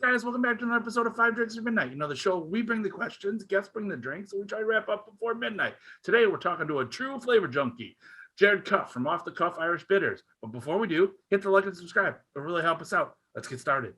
Guys, welcome back to another episode of Five Drinks at Midnight. You know, the show, we bring the questions, guests bring the drinks, and we try to wrap up before midnight. Today, we're talking to a true flavor junkie, Jarrod Cuffe from Off the Cuff Irish Bitters. But before we do, hit the like and subscribe. It'll really help us out. Let's get started.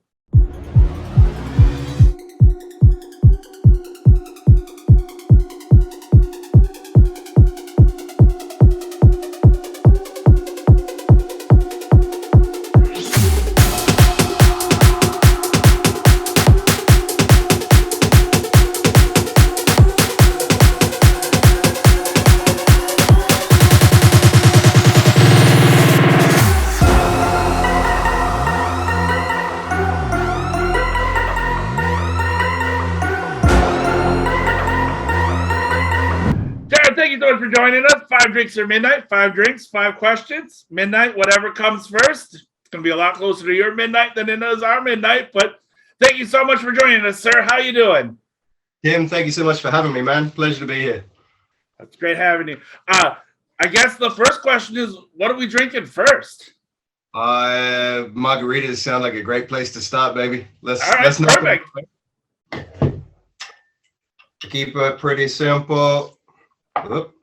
Thank you so much for joining us. 5 drinks or midnight. 5 drinks, 5 questions. Midnight, whatever comes first. It's going to be a lot closer to your midnight than it is our midnight. But thank you so much for joining us, sir. How you doing? Tim, thank you so much for having me, man. Pleasure to be here. That's great having you. I guess the first question is, what are we drinking first? Margaritas sound like a great place to start, baby. Let's perfect. Keep it pretty simple. Whoop.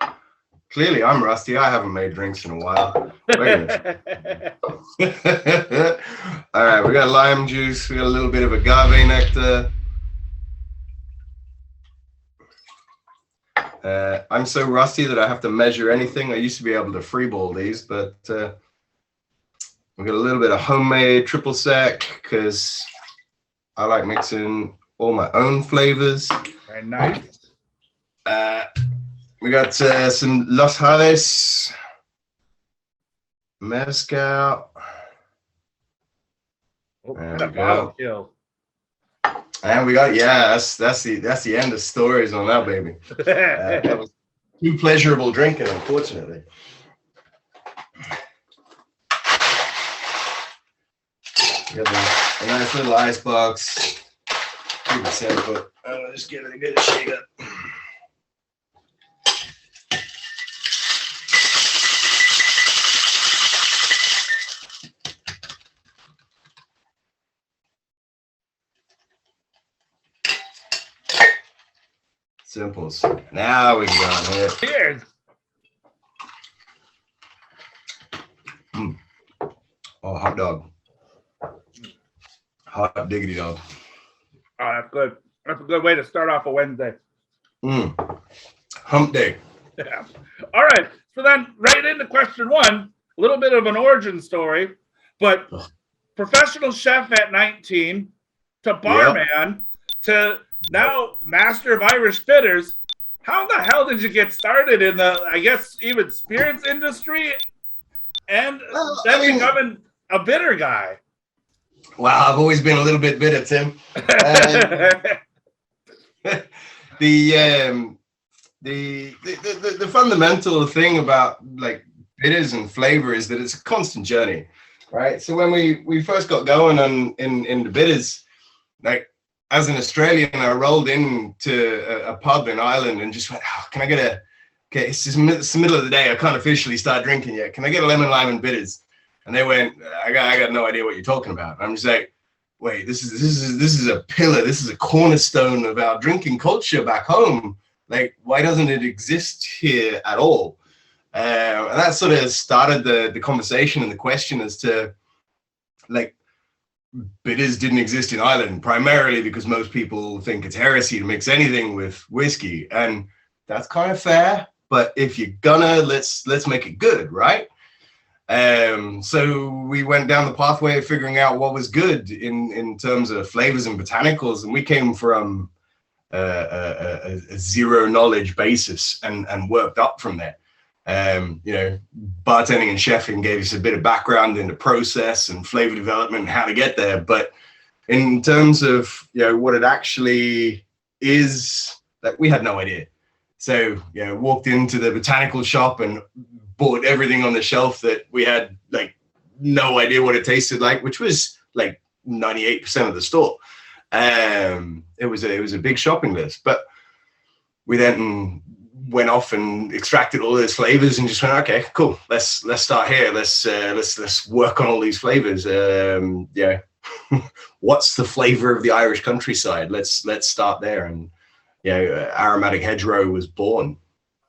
Clearly, I'm rusty. I haven't made drinks in a while. Wait a minute. All right, we got lime juice. We got a little bit of agave nectar. I'm so rusty that I have to measure anything. I used to be able to freeball these, but we got a little bit of homemade triple sec because I like mixing all my own flavors. Very nice. We got some Los Jales mezcal. And a bottle kill. And we got that's the end of stories on that, baby. That was too pleasurable drinking, unfortunately. We got a nice little ice box. Keep it simple. I'll just give it a good shake up. Simples. Now we can go on here. Cheers. Oh, hot dog. Hot diggity dog. Oh, that's good. That's a good way to start off a Wednesday. Hump day. Yeah. All right. So then, right into question 1, a little bit of an origin story, but professional chef at 19 to barman to now master of Irish bitters. How the hell did you get started in the, I guess, even spirits industry and then becoming a bitter guy? Wow, I've always been a little bit bitter, Tim. The fundamental thing about like bitters and flavor is that it's a constant journey, right? So when we first got going in the bitters, like as an Australian, I rolled into a pub in Ireland and just went, can I get it's the middle of the day, I can't officially start drinking yet. Can I get a lemon, lime, and bitters? And they went, I got no idea what you're talking about. I'm just like, wait, this is a pillar, this is a cornerstone of our drinking culture back home. Like, why doesn't it exist here at all? And that sort of started the conversation and the question as to, like, bitters didn't exist in Ireland, primarily because most people think it's heresy to mix anything with whiskey. And that's kind of fair, but if you're gonna, let's make it good, right? So we went down the pathway of figuring out what was good in terms of flavors and botanicals, and we came from a zero knowledge basis and worked up from there. Bartending and chefing gave us a bit of background in the process and flavor development and how to get there. But in terms of, what it actually is, like, we had no idea. So, walked into the botanical shop and bought everything on the shelf that we had, like, no idea what it tasted like, which was like 98% of the store. It was a big shopping list, but we then went off and extracted all those flavors and just went, okay, cool. Let's start here. Let's work on all these flavors. what's the flavor of the Irish countryside? Let's start there. And Aromatic Hedgerow was born.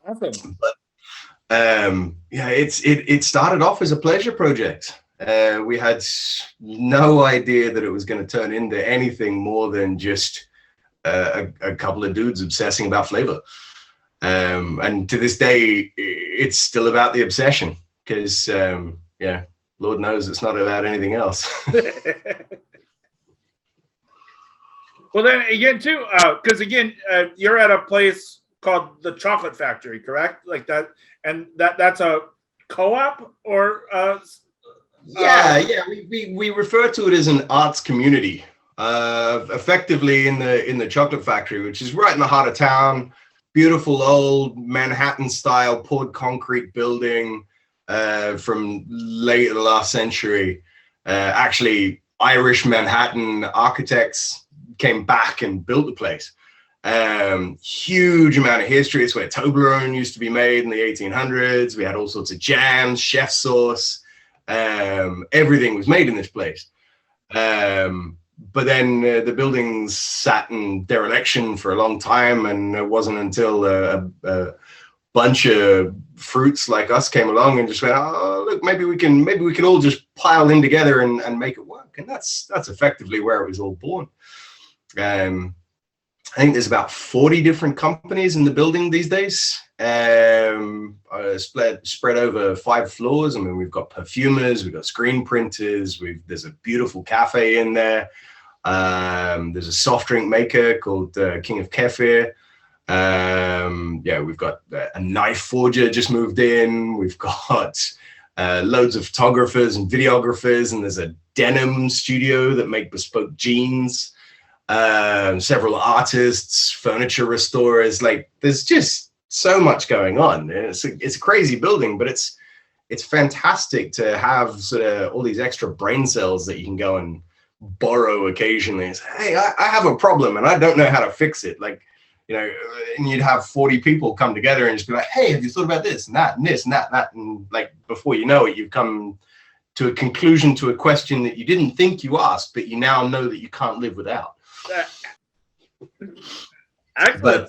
Awesome. But it started off as a pleasure project. We had no idea that it was going to turn into anything more than just a couple of dudes obsessing about flavor. And to this day, it's still about the obsession, because Lord knows it's not about anything else. Well, then again, too, because again, you're at a place called the Chocolate Factory, correct? Like that, and that's a co-op, or we refer to it as an arts community. Effectively, in the Chocolate Factory, which is right in the heart of town, beautiful old Manhattan-style poured concrete building from late last century. Actually, Irish Manhattan architects came back and built the place. Huge amount of history. It's where Toblerone used to be made in the 1800s. We had all sorts of jams, chef sauce. Everything was made in this place. But then the buildings sat in dereliction for a long time, and it wasn't until a bunch of fruits like us came along and just went, oh, look, maybe we can all just pile in together and make it work. And that's effectively where it was all born. I think there's about 40 different companies in the building these days, spread over 5 floors. I mean, we've got perfumers, we've got screen printers, there's a beautiful cafe in there. There's a soft drink maker called King of Kefir. We've got a knife forger just moved in. We've got loads of photographers and videographers, and there's a denim studio that make bespoke jeans. Several artists, furniture restorers. Like, there's just so much going on. It's a crazy building, but it's fantastic to have sort of all these extra brain cells that you can go and borrow occasionally. It's, hey, I have a problem and I don't know how to fix it. Like, and you'd have 40 people come together and just be like, hey, have you thought about this and that and this and that and that? And like, before you know it, you've come to a conclusion to a question that you didn't think you asked, but you now know that you can't live without. Excellent. But,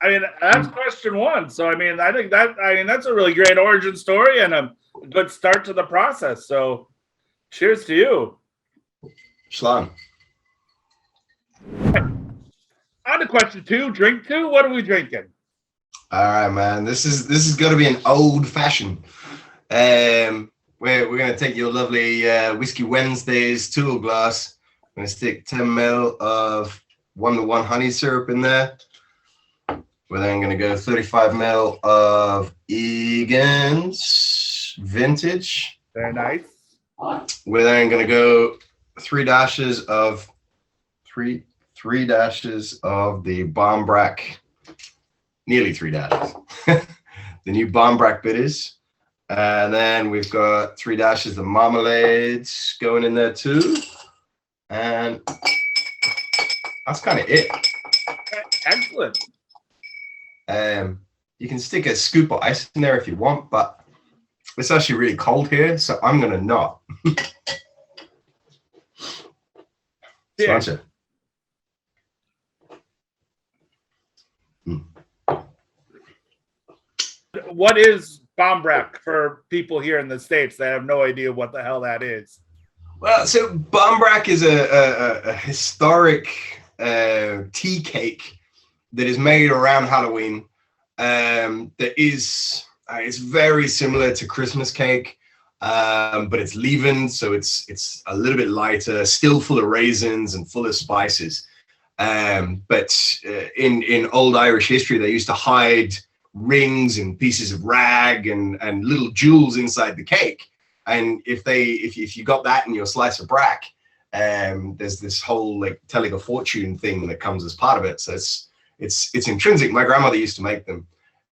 I mean, that's question one. So, I mean, that's a really great origin story and a good start to the process. So, cheers to you. Shalom. On to question 2, drink 2. What are we drinking? All right, man. This is going to be an old fashioned. We're going to take your lovely Whiskey Wednesdays tool glass. I'm going to stick 10 ml of 1-to-1 honey syrup in there. We're then going to go 35 ml of Egan's Vintage. Very nice. We're then going to go 3 dashes of the Barmbrack, nearly 3 dashes, the new Barmbrack bitters. And then we've got 3 dashes of marmalades going in there too. And that's kind of it. Excellent. You can stick a scoop of ice in there if you want, but it's actually really cold here, so I'm going to not. Yeah. What is Barmbrack for people here in the States that have no idea what the hell that is? Well, so Barmbrack is a historic tea cake that is made around Halloween. That is it's very similar to Christmas cake, but it's leavened, so it's a little bit lighter, still full of raisins and full of spices. But in old Irish history, they used to hide rings and pieces of rag and little jewels inside the cake. And if you got that in your slice of brack, there's this whole like telling a fortune thing that comes as part of it. So it's intrinsic. My grandmother used to make them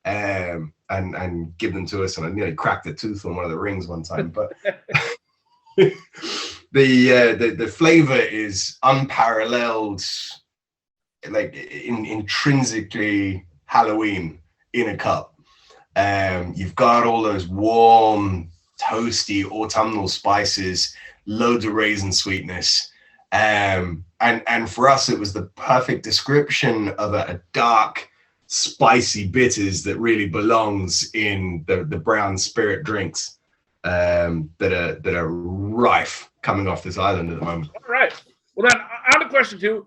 and give them to us, and I nearly cracked a tooth on one of the rings one time. But the flavor is unparalleled, like intrinsically Halloween in a cup. You've got all those warm, toasty autumnal spices, loads of raisin sweetness, And for us, it was the perfect description of a dark, spicy bitters that really belongs in the brown spirit drinks that are rife coming off this island at the moment. All right. Well, then on to question 2.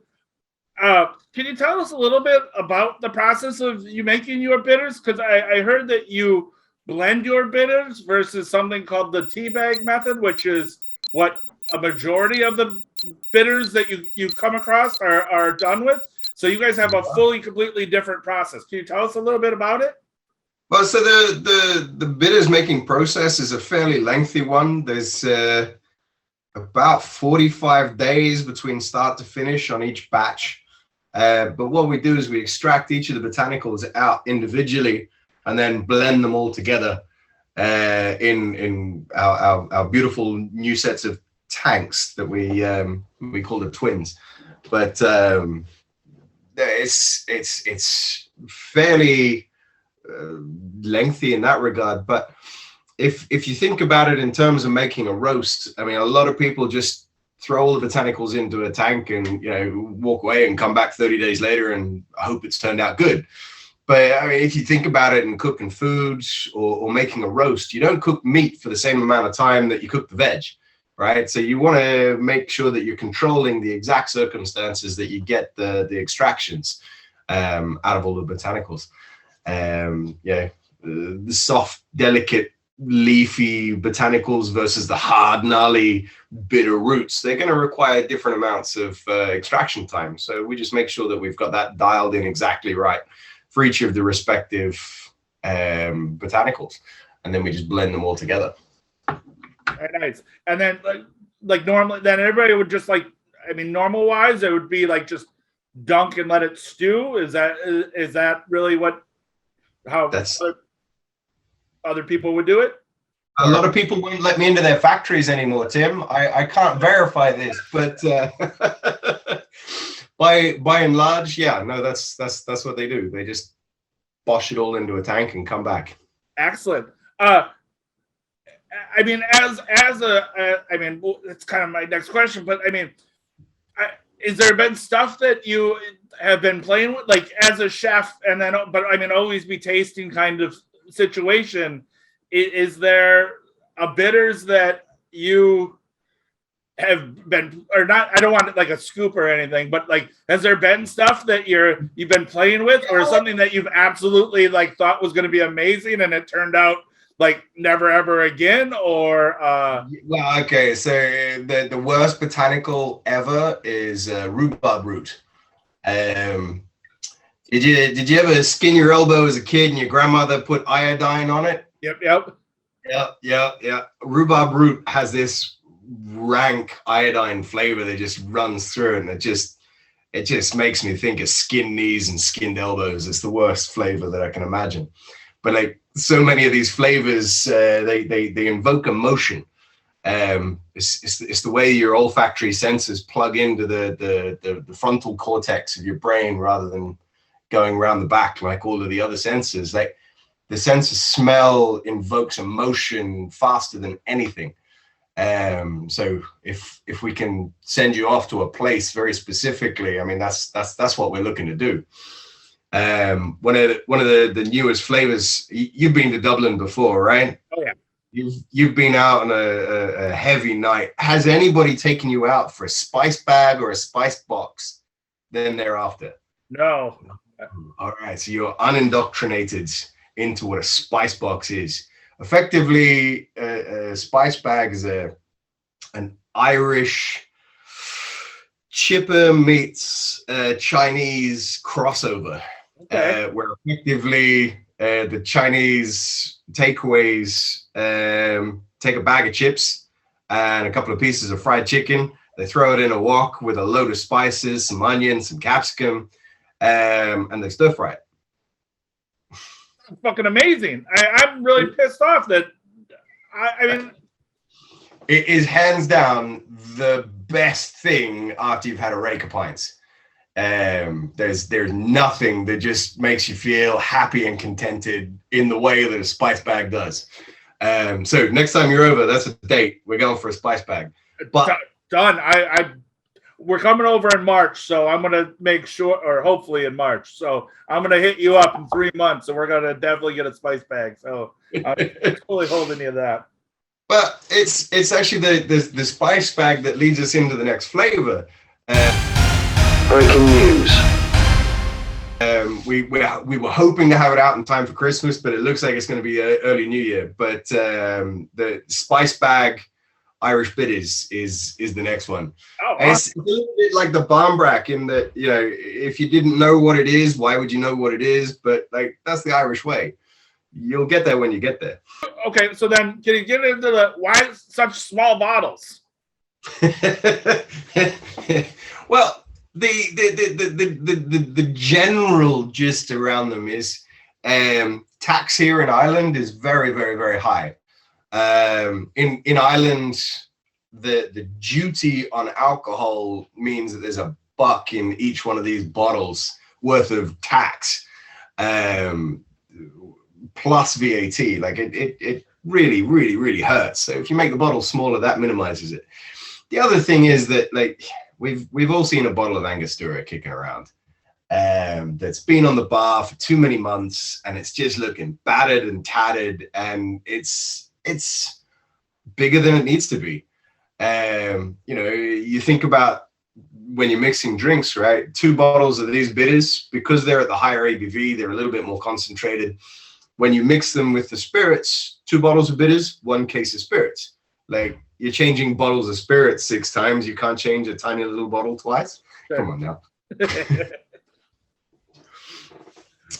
Can you tell us a little bit about the process of you making your bitters? Because I heard that you blend your bitters versus something called the tea bag method, which is what a majority of the bitters that you come across are done with. So you guys have a completely different process. Can you tell us a little bit about it? Well, so the bitters making process is a fairly lengthy one. There's about 45 days between start to finish on each batch. But what we do is we extract each of the botanicals out individually and then blend them all together in our beautiful new sets of tanks that we call the twins. But it's fairly lengthy in that regard. But if you think about it in terms of making a roast, I mean, a lot of people just throw all the botanicals into a tank and walk away and come back 30 days later and hope it's turned out good. But I mean, if you think about it in cooking foods or making a roast, you don't cook meat for the same amount of time that you cook the veg, right? So you want to make sure that you're controlling the exact circumstances that you get the extractions out of all the botanicals. The soft, delicate, leafy botanicals versus the hard, gnarly, bitter roots, they're going to require different amounts of extraction time. So we just make sure that we've got that dialed in exactly right for each of the respective botanicals, and then we just blend them all together. Very nice. And then like normally, then everybody would just normal wise, it would be like just dunk and let it stew. Is that really how other people would do it? A lot of people won't let me into their factories anymore, Tim. I can't verify this, but by and large, yeah, no, that's what they do. They just bosh it all into a tank and come back. Excellent. I mean, it's kind of my next question, but I mean, is there been stuff that you have been playing with, like as a chef, and then, but I mean, always be tasting kind of situation? Is there a bitters that you have been, or not? I don't want it like a scoop or anything, but like, has there been stuff that you've been playing with, or something that you've absolutely like thought was going to be amazing and it turned out like never ever again? Or well, okay, so the worst botanical ever is rhubarb root. Did you ever skin your elbow as a kid and your grandmother put iodine on it? Yep. Rhubarb root has this rank iodine flavor that just runs through it, and it just makes me think of skinned knees and skinned elbows. It's the worst flavor that I can imagine. But like so many of these flavors, they invoke emotion. It's the way your olfactory senses plug into the frontal cortex of your brain rather than going around the back like all of the other senses. Like the sense of smell invokes emotion faster than anything. So if we can send you off to a place very specifically, I mean that's what we're looking to do. One of the newest flavors. You've been to Dublin before, right? Oh yeah. You've been out on a heavy night. Has anybody taken you out for a spice bag or a spice box then thereafter? No. All right, so you're unindoctrinated into what a spice box is. Effectively, a spice bag is an Irish chipper meets Chinese crossover, where effectively the Chinese takeaways take a bag of chips and a couple of pieces of fried chicken. They throw it in a wok with a load of spices, some onions, some capsicum, and they stir fry it. Fucking amazing. I'm really pissed off that I mean it is hands down the best thing after you've had a rake of pints. There's nothing that just makes you feel happy and contented in the way that a spice bag does. So next time you're over, that's a date. We're going for a spice bag. But done. we're coming over in March, so I'm gonna make sure, or hopefully in March. So I'm gonna hit you up in 3 months, and we're gonna definitely get a spice bag. So I'm totally holding you to that. But it's actually the spice bag that leads us into the next flavor. Breaking news. We were hoping to have it out in time for Christmas, but it looks like it's going to be early New Year. But the spice bag Irish bitters is the next one. Oh, awesome. It's a little bit like the Barmbrack in that, you know, if you didn't know what it is, why would you know what it is? But like that's the Irish way. You'll get there when you get there. Okay, so then can you get into why such small bottles? Well, the general gist around them is tax here in Ireland is very, very, very high. In Ireland, the duty on alcohol means that there's $1 in each one of these bottles worth of tax, plus VAT. Like it really, really, really hurts. So if you make the bottle smaller, that minimizes it. The other thing is that like we've all seen a bottle of Angostura kicking around that's been on the bar for too many months, and it's just looking battered and tattered, and it's bigger than it needs to be. You know, you think about when you're mixing drinks, right? 2 bottles of these bitters, because they're at the higher ABV, they're a little bit more concentrated. When you mix them with the spirits, 2 bottles of bitters, 1 case of spirits. Like you're changing bottles of spirits 6 times. You can't change a tiny little bottle twice. Sure. Come on now.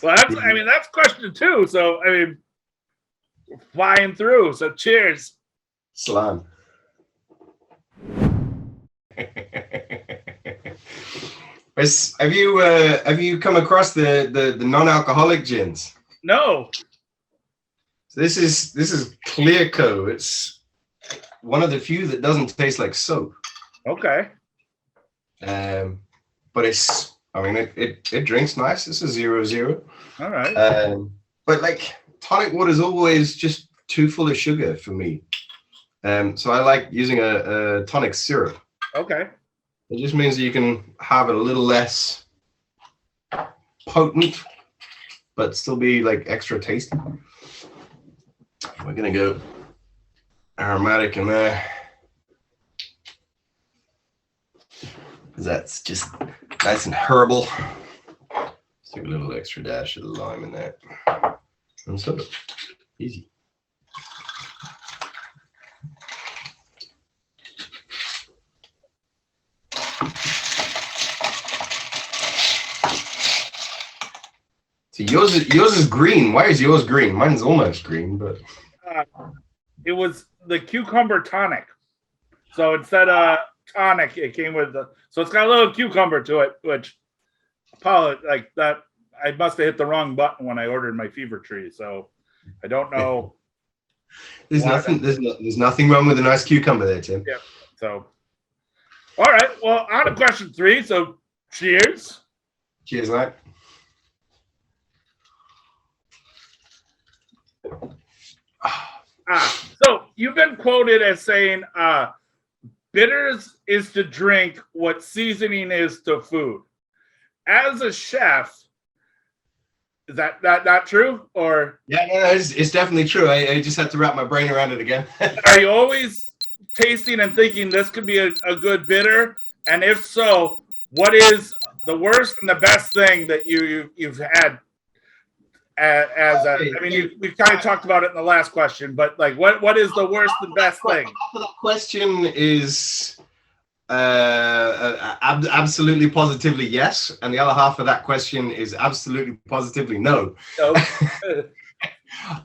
Well, that's question 2. So, I mean, flying through. So cheers. Slan. Have you come across the non-alcoholic gins? No. So this is Clearco. It's one of the few that doesn't taste like soap. Okay. But it's, I mean, it drinks nice. This is 0.0. All right. But like tonic water is always just too full of sugar for me. So I like using a tonic syrup. Okay. It just means that you can have it a little less potent, but still be like extra tasty. We're gonna go aromatic in there, because that's just nice and herbal. Let's do a little extra dash of lime in there. And so easy. So yours is green. Why is yours green? Mine's almost green, but it was the cucumber tonic. So instead of tonic, it came with so it's got a little cucumber to it, which like that I must have hit the wrong button when I ordered my Fever Tree. So I don't know. There's nothing wrong with a nice cucumber there, Tim. Yeah. So all right. Well, on to question 3. So cheers. Cheers, mate. So you've been quoted as saying bitters is to drink what seasoning is to food. As a chef, is that not true? Or yeah, no, it's definitely true. I just had to wrap my brain around it again. Are you always tasting and thinking this could be a good bitter? And if so, what is the worst and the best thing that you've had? We've kind of talked about it in the last question, but like, what is the worst and best thing? The question is absolutely positively yes, and the other half of that question is absolutely positively no.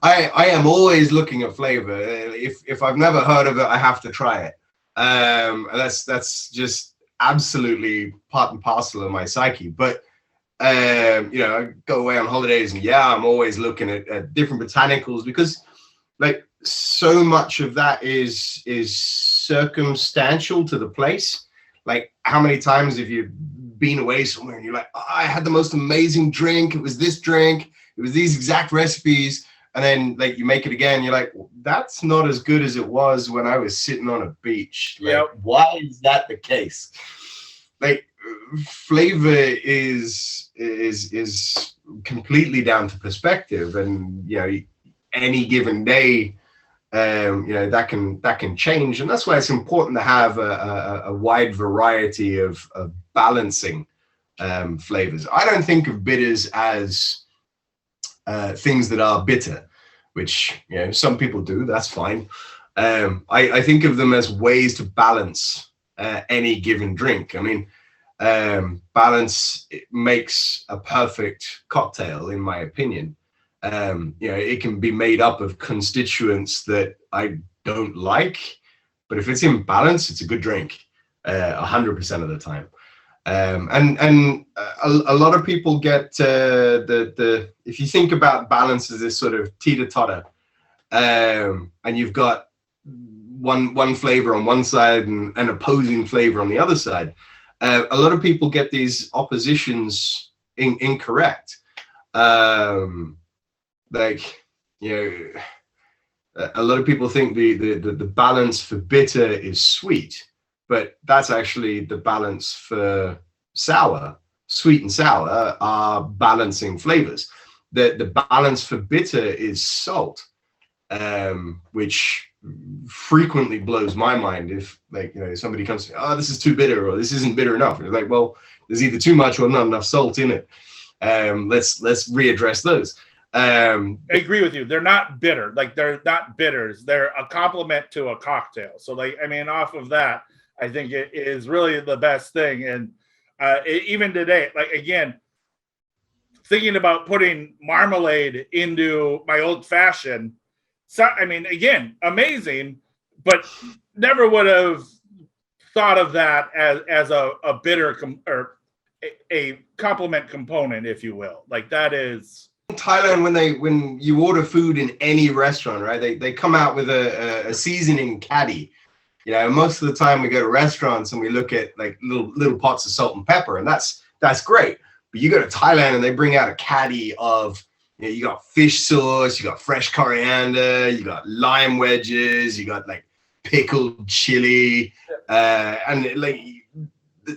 I am always looking at flavor. If I've never heard of it, I have to try it. That's just absolutely part and parcel of my psyche. But you know, I go away on holidays, and yeah, I'm always looking at different botanicals, because like so much of that is circumstantial to the place. Like how many times have you been away somewhere and you're like, oh, I had the most amazing drink, it was this drink, it was these exact recipes, and then like you make it again, you're like, well, that's not as good as it was when I was sitting on a beach. Like, yep. Why is that the case? like flavor is completely down to perspective, and any given day, that can change, and that's why it's important to have a wide variety of balancing flavors. I don't think of bitters as things that are bitter, which some people do. That's fine. I think of them as ways to balance any given drink. I mean, balance makes a perfect cocktail, in my opinion. It can be made up of constituents that I don't like, but if it's in balance, it's a good drink, 100% of the time. And a lot of people get if you think about balance as this sort of teeter-totter, and you've got one flavor on one side and an opposing flavor on the other side. A lot of people get these oppositions incorrect. A lot of people think the balance for bitter is sweet, but that's actually the balance for sour. Sweet and sour are balancing flavors. The balance for bitter is salt, which frequently blows my mind. If somebody comes to me, oh, this is too bitter, or this isn't bitter enough, and it's like, well, there's either too much or not enough salt in it. Let's readdress those. I agree with you. They're not bitter. Like, they're not bitters. They're a complement to a cocktail. So off of that, I think it is really the best thing. And even today, again, thinking about putting marmalade into my old fashioned. So, again, amazing, but never would have thought of that as a bitter or a complement component, if you will. That is. In Thailand, when you order food in any restaurant, right, they come out with a seasoning caddy. Most of the time we go to restaurants and we look at little pots of salt and pepper, and that's great. But you go to Thailand and they bring out a caddy of, you got fish sauce, you got fresh coriander, you got lime wedges, you got pickled chili, and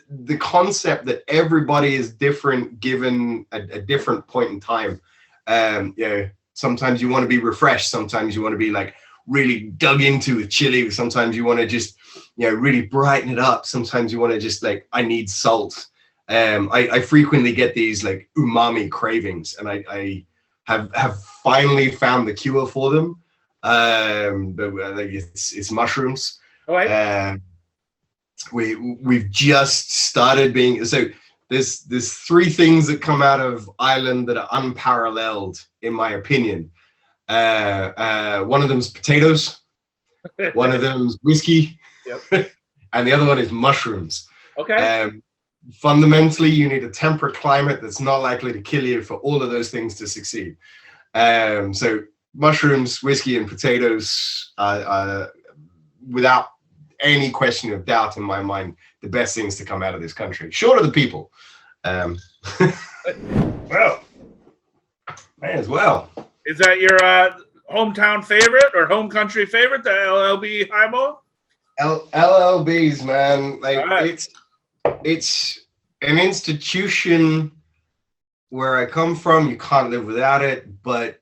the concept that everybody is different given a different point in time. Sometimes you want to be refreshed, sometimes you want to be really dug into with chili, sometimes you want to just really brighten it up, sometimes you want to just I need salt. I frequently get these umami cravings, and I have finally found the cure for them. It's mushrooms. All right. We've just started being so. There's three things that come out of Ireland that are unparalleled, in my opinion. One of them's potatoes, one of them's whiskey, yep. And the other one is mushrooms. Okay. Fundamentally, you need a temperate climate that's not likely to kill you for all of those things to succeed. So mushrooms, whiskey, and potatoes are, without any question of doubt in my mind, the best things to come out of this country, short of the people. Well, may as well. Is that your hometown favorite or home country favorite, the LLB highball? LLBs, man. Right. It's an institution where I come from. You can't live without it, but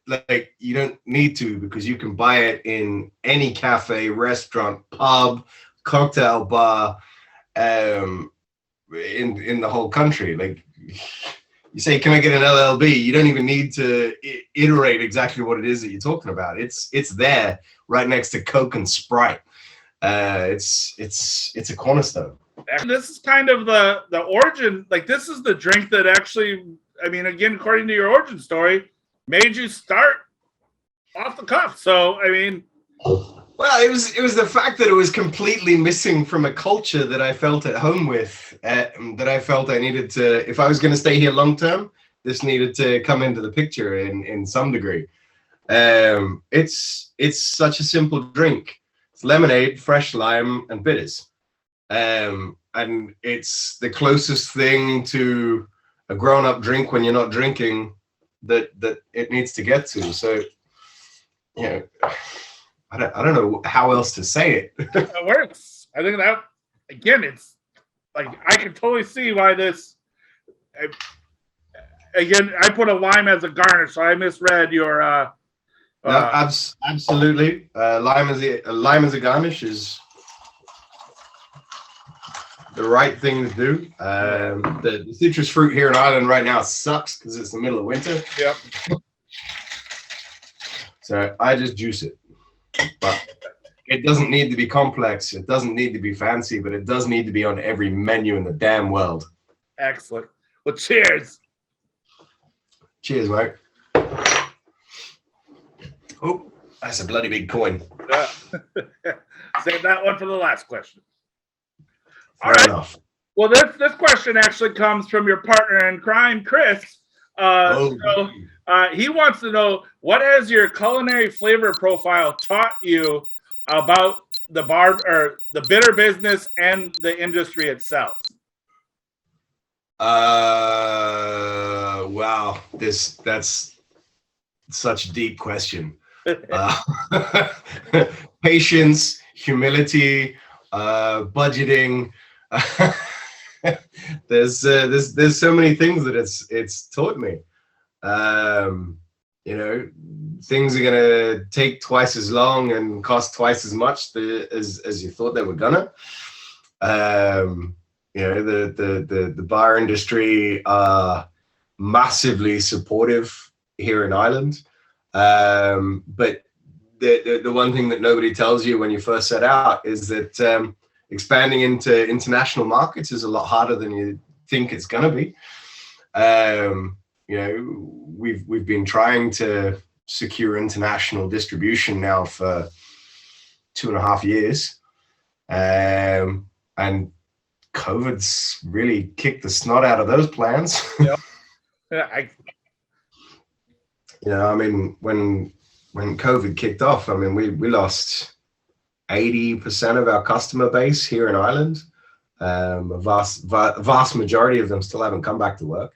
you don't need to, because you can buy it in any cafe, restaurant, pub, cocktail bar, in the whole country. You say, can I get an LLB? You don't even need to iterate exactly what it is that you're talking about. It's there right next to Coke and Sprite. It's a cornerstone. This is kind of the origin. This is the drink that actually, again, according to your origin story, made you start off the cuff. So, well, it was the fact that it was completely missing from a culture that I felt at home with, that I felt I needed to, if I was going to stay here long term, this needed to come into the picture in some degree. It's such a simple drink. It's lemonade, fresh lime, and bitters. And it's the closest thing to a grown-up drink when you're not drinking that it needs to get to. So, I don't know how else to say it. It works. I think that, again, it's like I can totally see why this. Again, I put a lime as a garnish, so I misread your. No, absolutely. Lime as a garnish is the right thing to do. The citrus fruit here in Ireland right now sucks because it's the middle of winter. Yep. So I just juice it. But it doesn't need to be complex. It doesn't need to be fancy, but it does need to be on every menu in the damn world. Excellent. Well, cheers. Cheers, mate. Oh, that's a bloody big coin. Save that one for the last question. Fair enough. Well, this question actually comes from your partner in crime, Chris. He wants to know, what has your culinary flavor profile taught you about the bar or the bitter business and the industry itself? Wow, that's such a deep question. Patience, humility, budgeting. There's so many things that it's taught me. Things are gonna take twice as long and cost twice as much as you thought they were gonna. The bar industry are massively supportive here in Ireland. But the one thing that nobody tells you when you first set out is that expanding into international markets is a lot harder than you think it's going to be. We've been trying to secure international distribution now for 2.5 years. And COVID's really kicked the snot out of those plans. Yep. When COVID kicked off, we lost 80% of our customer base here in Ireland. A vast majority of them still haven't come back to work.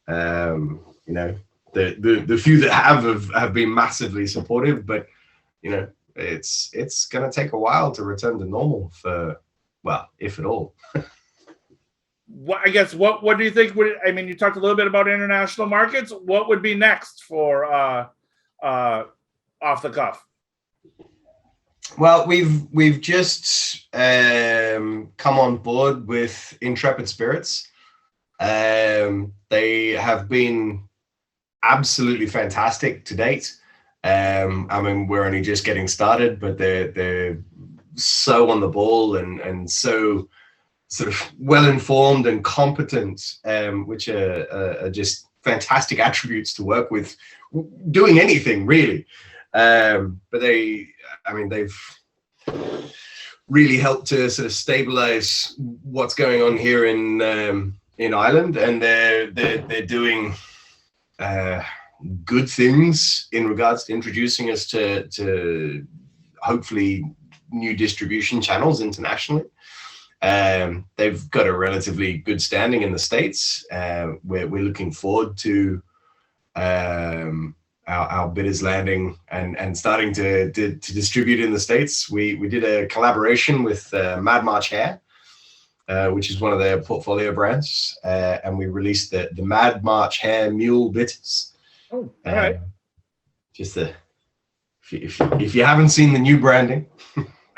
The few that have been massively supportive, but it's going to take a while to return to normal if at all. I guess what do you think you talked a little bit about international markets. What would be next for Off the Cuff? Well, we've just come on board with Intrepid Spirits. They have been absolutely fantastic to date. We're only just getting started, but they're so on the ball and so sort of well-informed and competent, which are just fantastic attributes to work with, doing anything really. But they've really helped to sort of stabilize what's going on here in Ireland, and they're doing good things in regards to introducing us to hopefully new distribution channels internationally. They've got a relatively good standing in the States. We're looking forward to our bitters landing and starting to distribute in the States. We did a collaboration with Mad March Hair, which is one of their portfolio brands, and we released the Mad March Hair Mule Bitters. Oh, all right. If you haven't seen the new branding.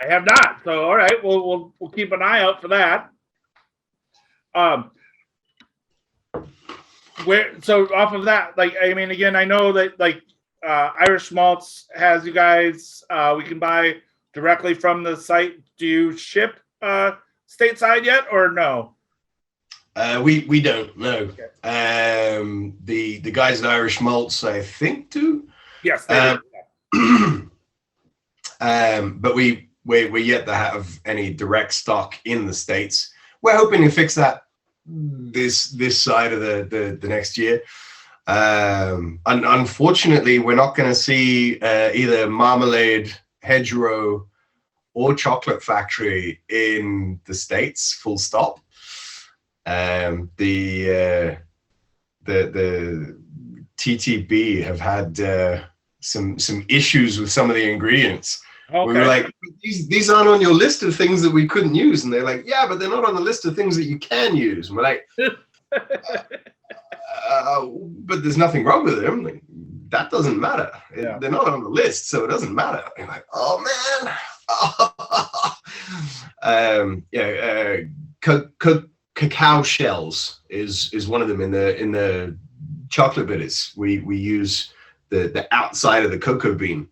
I have not. So, all right, we'll keep an eye out for that. So off of that, again, I know that Irish Malts has you guys. We can buy directly from the site. Do you ship stateside yet, or no? We don't. No. Okay. The guys at Irish Malts, I think, do. Yes. They do. But we're yet to have any direct stock in the States. We're hoping to fix that this side of the next year. Unfortunately, we're not going to see either Marmalade, Hedgerow, or Chocolate Factory in the States. Full stop. The TTB have had some issues with some of the ingredients. Okay. We were like, these aren't on your list of things that we couldn't use. And they're like, yeah, but they're not on the list of things that you can use. And we're like, but there's nothing wrong with them. Like, that doesn't matter. They're not on the list, so it doesn't matter. And like, oh man. Cacao shells is one of them in the chocolate bitters. We use the outside of the cocoa bean.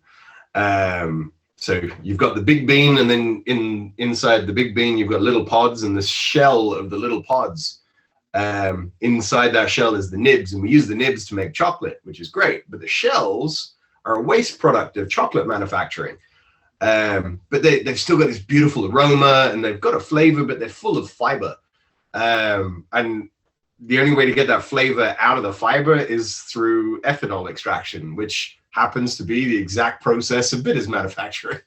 So you've got the big bean, and then inside the big bean you've got little pods, and the shell of the little pods. Inside that shell is the nibs, and we use the nibs to make chocolate, which is great. But the shells are a waste product of chocolate manufacturing. But they've still got this beautiful aroma, and they've got a flavor, but they're full of fiber. And the only way to get that flavor out of the fiber is through ethanol extraction, which happens to be the exact process of bitters manufacturing.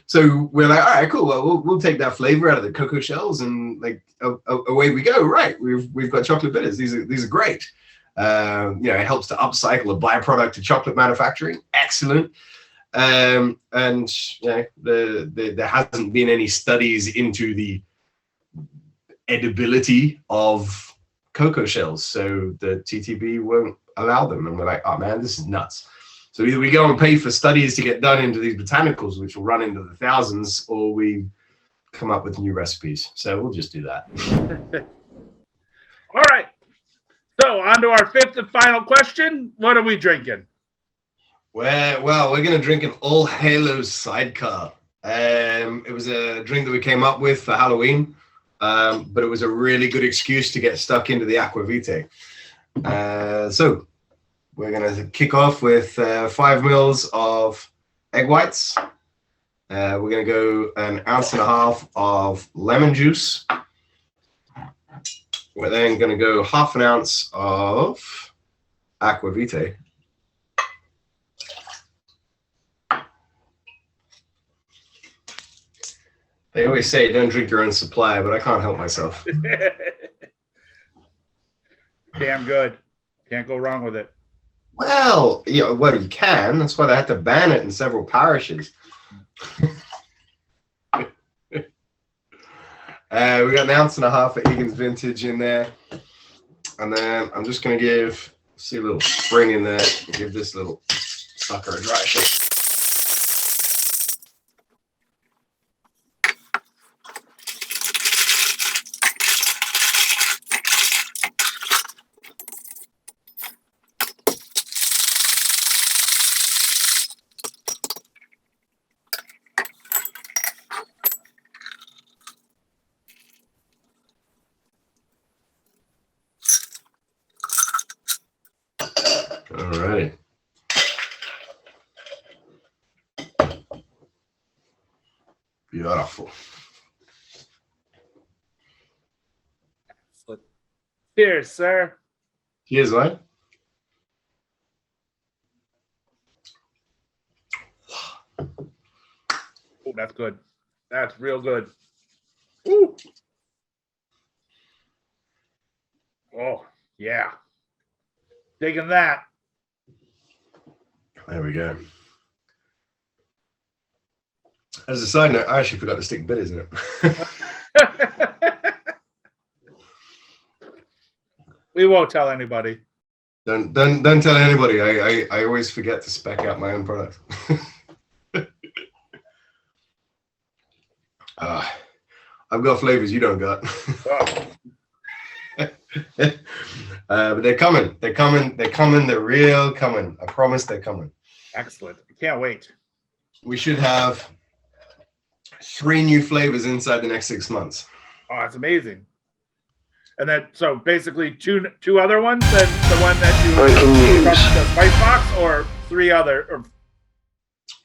So we're like, all right, cool. Well, we'll take that flavor out of the cocoa shells, and like away we go. Right, we've got chocolate bitters. These are great. It helps to upcycle a byproduct of chocolate manufacturing. Excellent. And there hasn't been any studies into the edibility of cocoa shells, so the TTB won't allow them. And we're like, oh man, this is nuts. So either we go and pay for studies to get done into these botanicals, which will run into the thousands, or we come up with new recipes. So we'll just do that. All right. So on to our fifth and final question. What are we drinking? Well, we're going to drink an All Halos Sidecar. It was a drink that we came up with for Halloween, but it was a really good excuse to get stuck into the Aqua Vitae. So we're going to kick off with 5 mils of egg whites. We're going to go 1.5 ounces of lemon juice. We're then going to go 1/2 ounce of Aqua Vitae. They always say don't drink your own supply, but I can't help myself. Damn good. Can't go wrong with it. Well, you can. That's why they had to ban it in several parishes. We got 1.5 ounces of Egan's Vintage in there. And then I'm just going to see a little spring in there. Give this little sucker a dry shake. All right. Beautiful. Cheers, sir. Cheers, mate. Oh, that's good. That's real good. Ooh. Oh, yeah. Digging that. There we go. As a side note, I actually forgot to stick bitters in it. We won't tell anybody. Don't tell anybody. I always forget to spec out my own product. I've got flavors you don't got. But they're coming. They're coming. They're coming. They're real coming. I promise they're coming. Excellent. I can't wait. We should have 3 new flavors inside the next 6 months. Oh, that's amazing. And then, so basically two other ones than the one that you from the Spice Box, or 3 other.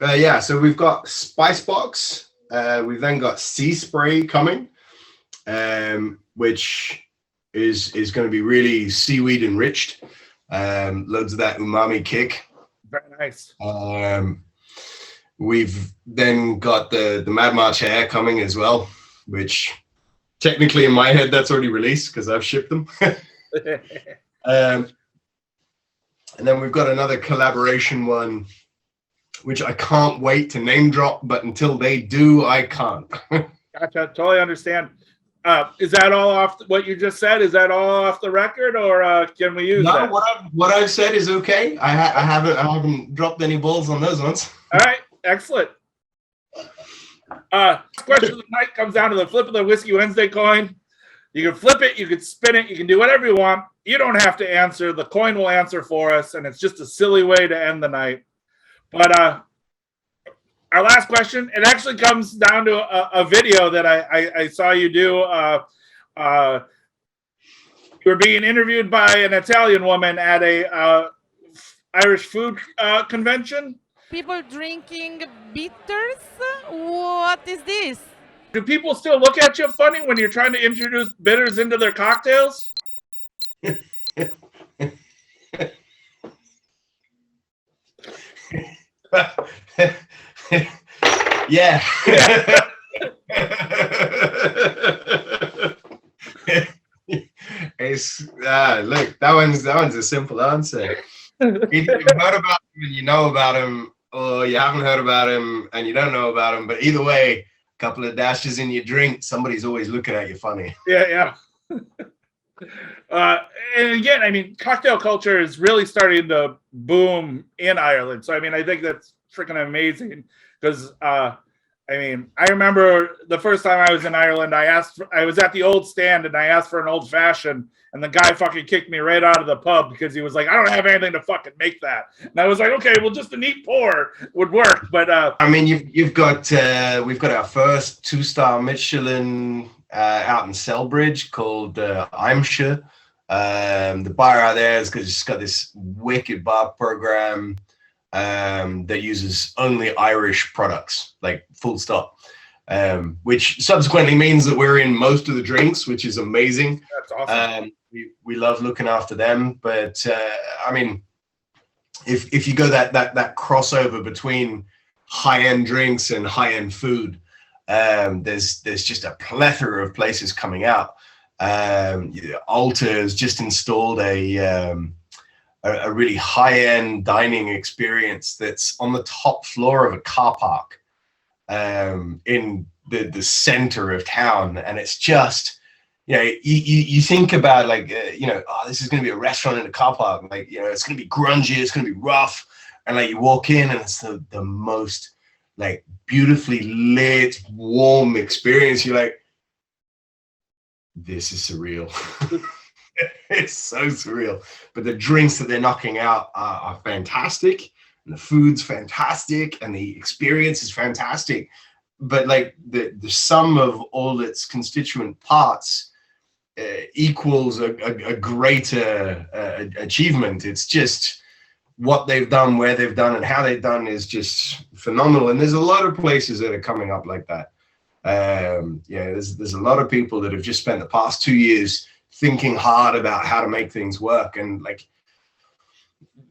Yeah, so we've got Spice Box. We've then got Sea Spray coming, which is going to be really seaweed enriched. Loads of that umami kick. Very nice. We've then got the Mad March Hair coming as well, which technically in my head that's already released because I've shipped them. And then we've got another collaboration one which I can't wait to name drop, but until they do, I can't. Gotcha. Totally understand. Is that all off what you just said? Is that all off the record, or can we use that? What I've said is okay. I haven't dropped any balls on those ones. All right, excellent. Question of the night comes down to the flip of the Whiskey Wednesday coin. You can flip it, you can spin it, you can do whatever you want. You don't have to answer. The coin will answer for us, and it's just a silly way to end the night. But our last question, it actually comes down to a video that I saw you do. You were being interviewed by an Italian woman at a Irish food convention. People drinking bitters? What is this? Do people still look at you funny when you're trying to introduce bitters into their cocktails? Yeah. It's look, that one's a simple answer. Either you've heard about him and you know about him, or you haven't heard about him and you don't know about him. But either way, a couple of dashes in your drink, somebody's always looking at you funny. Yeah. And again, I mean, cocktail culture is really starting to boom in Ireland. So, I mean, I think that's freaking amazing because, I remember the first time I was in Ireland, I was at the old stand and I asked for an old fashioned, and the guy fucking kicked me right out of the pub because he was like, I don't have anything to fucking make that. And I was like, okay, well, just a neat pour would work. But I mean, we've got our first 2-star Michelin out in Selbridge called Imsha. The bar out there is just got this wicked bar program that uses only Irish products, like full stop, which subsequently means that we're in most of the drinks, which is amazing. That's awesome. We love looking after them, but I mean, if you go that crossover between high-end drinks and high-end food, there's just a plethora of places coming out. Alta has just installed a really high-end dining experience that's on the top floor of a car park in the center of town, and it's just, you think about this is going to be a restaurant in a car park, it's going to be grungy, it's going to be rough, and you walk in and it's the most beautifully lit, warm experience. You're like, this is surreal. It's so surreal. But the drinks that they're knocking out are fantastic, and the food's fantastic, and the experience is fantastic. But the sum of all its constituent parts equals a greater achievement. It's just what they've done, where they've done, and how they've done is just phenomenal. And there's a lot of places that are coming up like that. There's a lot of people that have just spent the past 2 years thinking hard about how to make things work, and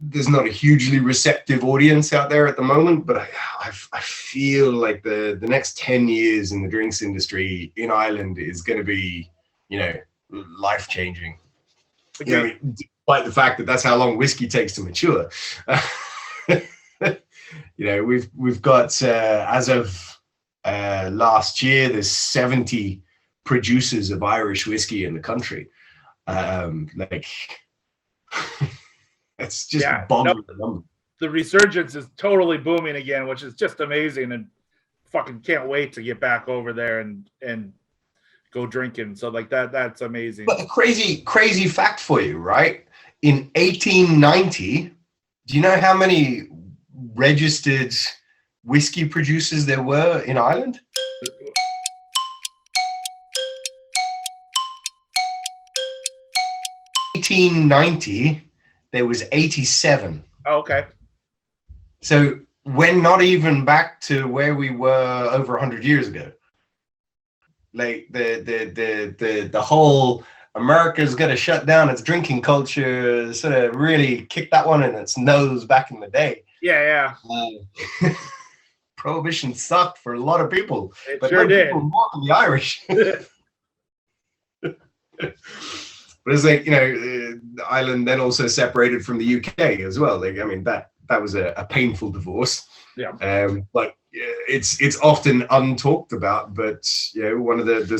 there's not a hugely receptive audience out there at the moment, but I feel like the next 10 years in the drinks industry in Ireland is going to be life-changing. Despite the fact that that's how long whiskey takes to mature. We've got as of last year, there's 70 producers of Irish whiskey in the country. It's just boggling the number. The resurgence is totally booming again, which is just amazing, and fucking can't wait to get back over there and go drinking. So that's amazing. But a crazy fact for you, right? In 1890, do you know how many registered whiskey producers there were in Ireland? In 1890, there was 87. Oh, okay. So we're not even back to where we were over 100 years ago. The whole America's going to shut down its drinking culture sort of really kicked that one in its nose back in the day. Yeah. Prohibition sucked for a lot of people, but sure did. People more than the Irish. But it's Ireland then also separated from the UK as well. That that was a painful divorce. Yeah. But it's often untalked about. But one of the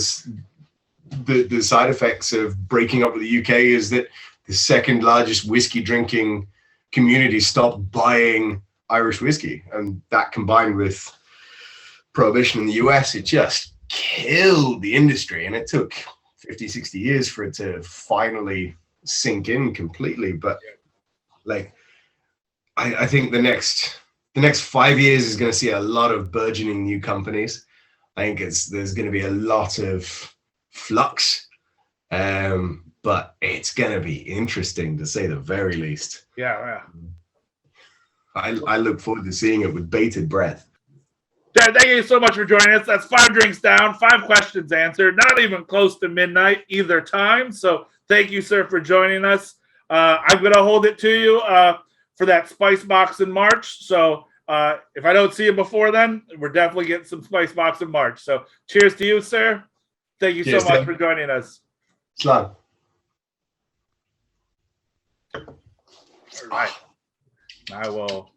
side effects of breaking up with the UK is that the second largest whiskey drinking community stopped buying Irish whiskey, and that combined with prohibition in the US, it just killed the industry, and it took 50-60 years for it to finally sink in completely. But like I think the next 5 years is going to see a lot of burgeoning new companies. I think there's going to be a lot of flux, but it's going to be interesting to say the very least. Yeah. I look forward to seeing it with bated breath. Jarrod, thank you so much for joining us. That's 5 drinks down, 5 questions answered, not even close to midnight either time. So thank you, sir, for joining us. I'm going to hold it to you for that spice box in March. So if I don't see you before then, we're definitely getting some spice box in March. So cheers to you, sir. Thank you so much for joining us. Slán. All right. I will